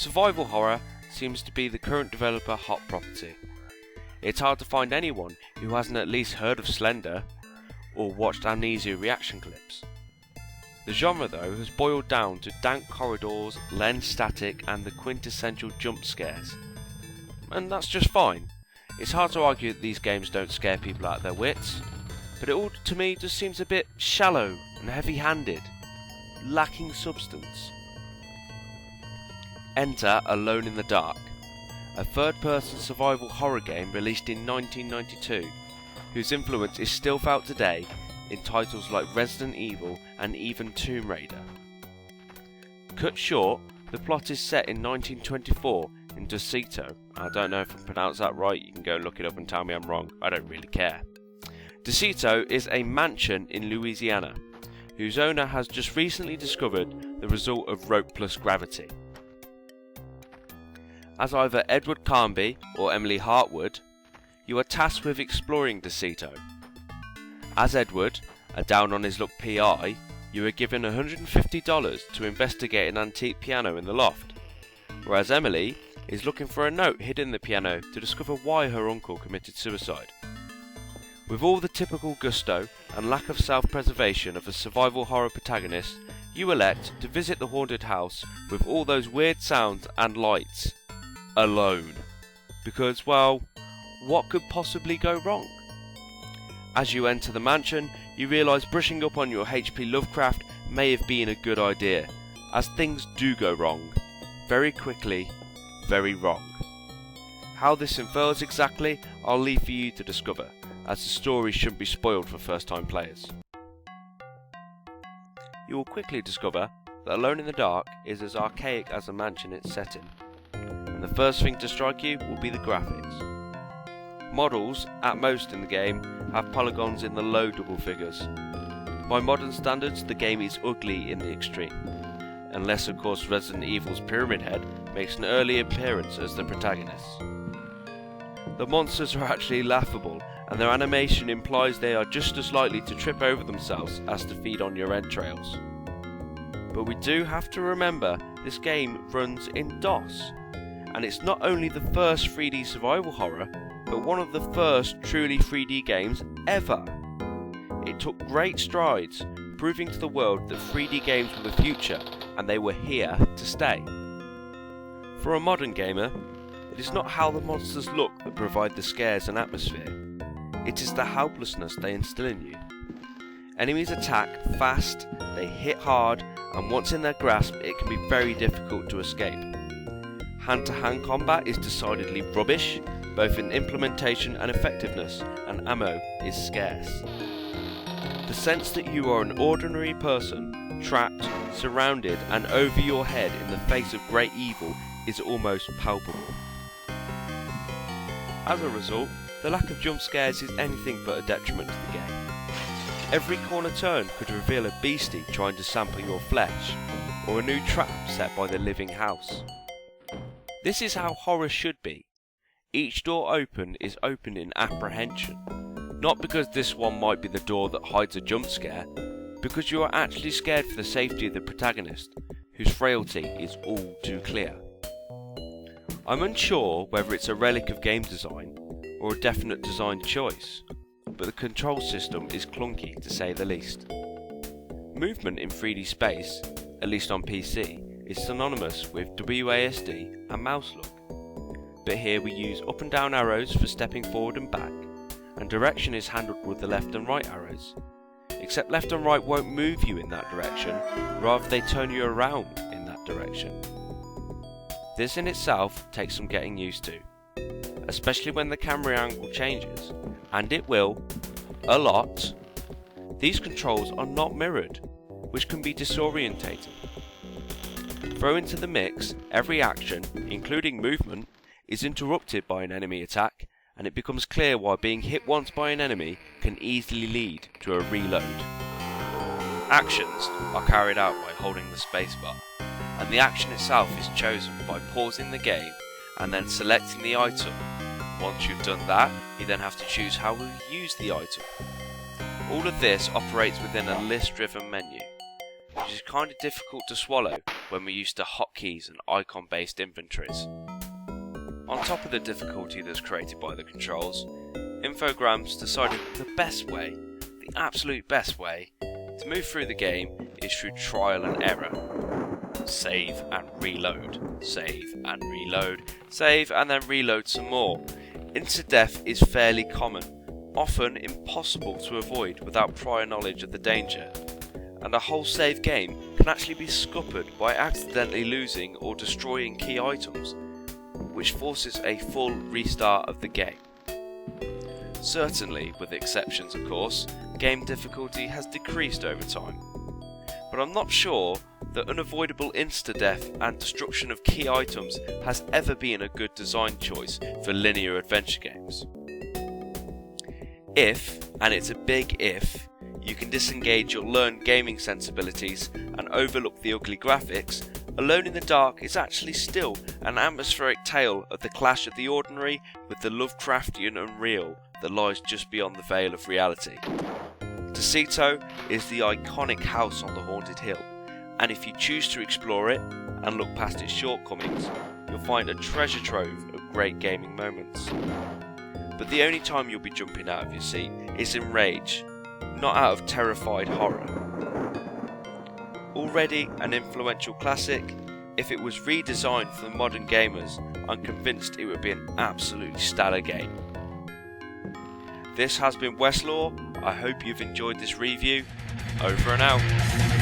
Survival horror seems to be the current developer hot property. It's hard to find anyone who hasn't at least heard of Slender or watched Amnesia reaction clips. The genre though has boiled down to dank corridors, lens static and the quintessential jump scares. And that's just fine. It's hard to argue that these games don't scare people out of their wits, but it all to me just seems a bit shallow and heavy-handed, lacking substance. Enter Alone in the Dark, a third-person survival horror game released in 1992, whose influence is still felt today in titles like Resident Evil and even Tomb Raider. Cut short, the plot is set in 1924 in Dosito. I don't know if I pronounced that right, you can go look it up and tell me I'm wrong, I don't really care. Dosito is a mansion in Louisiana, whose owner has just recently discovered the result of rope plus gravity. As either Edward Carnby or Emily Hartwood, you are tasked with exploring Dosito. As Edward, a down-on-his-luck PI, you are given $150 to investigate an antique piano in the loft, whereas Emily is looking for a note hidden in the piano to discover why her uncle committed suicide. With all the typical gusto and lack of self-preservation of a survival horror protagonist, you elect to visit the haunted house with all those weird sounds and lights, alone. Because, well, what could possibly go wrong? As you enter the mansion, you realise brushing up on your HP Lovecraft may have been a good idea, as things do go wrong. Very quickly, very wrong. How this unfurls exactly, I'll leave for you to discover, as the story shouldn't be spoiled for first-time players. You will quickly discover that Alone in the Dark is as archaic as the mansion it's set in, and the first thing to strike you will be the graphics. Models, at most in the game, have polygons in the low double figures. By modern standards, the game is ugly in the extreme, unless of course Resident Evil's Pyramid Head makes an early appearance as the protagonist. The monsters are actually laughable, and their animation implies they are just as likely to trip over themselves as to feed on your entrails. But we do have to remember this game runs in DOS, and it's not only the first 3D survival horror, but one of the first truly 3D games ever. It took great strides, proving to the world that 3D games were the future, and they were here to stay. For a modern gamer, it is not how the monsters look that provide the scares and atmosphere. It is the helplessness they instill in you. Enemies attack fast, they hit hard, and once in their grasp it can be very difficult to escape. Hand-to-hand combat is decidedly rubbish, both in implementation and effectiveness, and ammo is scarce. The sense that you are an ordinary person, trapped, surrounded, and over your head in the face of great evil is almost palpable. As a result, the lack of jump scares is anything but a detriment to the game. Every corner turn could reveal a beastie trying to sample your flesh, or a new trap set by the living house. This is how horror should be. Each door open is open in apprehension, not because this one might be the door that hides a jump scare, because you are actually scared for the safety of the protagonist, whose frailty is all too clear. I'm unsure whether it's a relic of game design, or a definite design choice, but the control system is clunky to say the least. Movement in 3D space, at least on PC, is synonymous with WASD and mouse look. But here we use up and down arrows for stepping forward and back, and direction is handled with the left and right arrows. Except left and right won't move you in that direction, rather they turn you around in that direction. This in itself takes some getting used to, especially when the camera angle changes, and it will, a lot. These controls are not mirrored, which can be disorientating. Throw into the mix, every action, including movement, is interrupted by an enemy attack, and it becomes clear why being hit once by an enemy can easily lead to a reload. Actions are carried out by holding the spacebar, and the action itself is chosen by pausing the game and then selecting the item. Once you've done that, you then have to choose how you use the item. All of this operates within a list-driven menu. which is kind of difficult to swallow when we're used to hotkeys and icon based inventories. On top of the difficulty that's created by the controls, Infogrames decided the best way, the absolute best way, to move through the game is through trial and error. Save and reload, save and reload, save and then reload some more. Instant death is fairly common, often impossible to avoid without prior knowledge of the danger, and a whole save game can actually be scuppered by accidentally losing or destroying key items, which forces a full restart of the game. Certainly, with exceptions of course, game difficulty has decreased over time, but I'm not sure that unavoidable insta-death and destruction of key items has ever been a good design choice for linear adventure games. If, and it's a big if, you can disengage your learned gaming sensibilities and overlook the ugly graphics, Alone in the Dark is actually still an atmospheric tale of the clash of the ordinary with the Lovecraftian unreal that lies just beyond the veil of reality. Tacito is the iconic house on the haunted hill, and if you choose to explore it and look past its shortcomings, you'll find a treasure trove of great gaming moments. But the only time you'll be jumping out of your seat is in rage, not out of terrified horror. Already an influential classic, if it was redesigned for the modern gamers, I'm convinced it would be an absolutely stellar game. This has been Westloar. I hope you've enjoyed this review. Over and out.